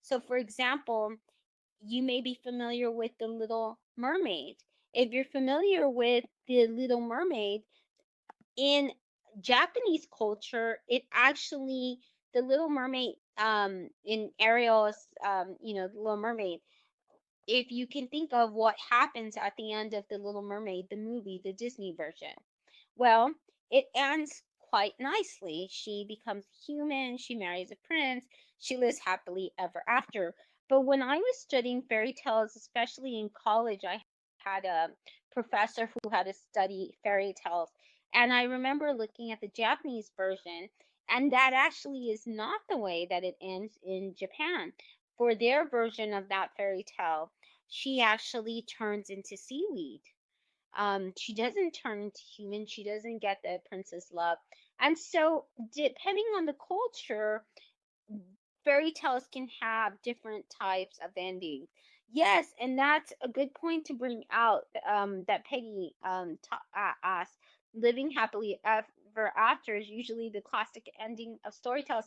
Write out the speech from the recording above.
So, for example, you may be familiar with the Little Mermaid. If you're familiar with the Little Mermaid, in Japanese culture, it actually the Little Mermaid in Ariel's the Little Mermaid, if you can think of what happens at the end of the Little Mermaid, the movie, the Disney version. Well, it ends quite nicely. She becomes human, she marries a prince, she lives happily ever after. But when I was studying fairy tales, especially in college, I had a professor who had to study fairy tales. And I remember looking at the Japanese version, and that actually is not the way that it ends in Japan. For their version of that fairy tale, she actually turns into seaweed. She doesn't turn into human. She doesn't get the princess love. And so, depending on the culture, fairy tales can have different types of endings. Yes, and that's a good point to bring out that Peggy asked. Living happily ever after is usually the classic ending of storytales.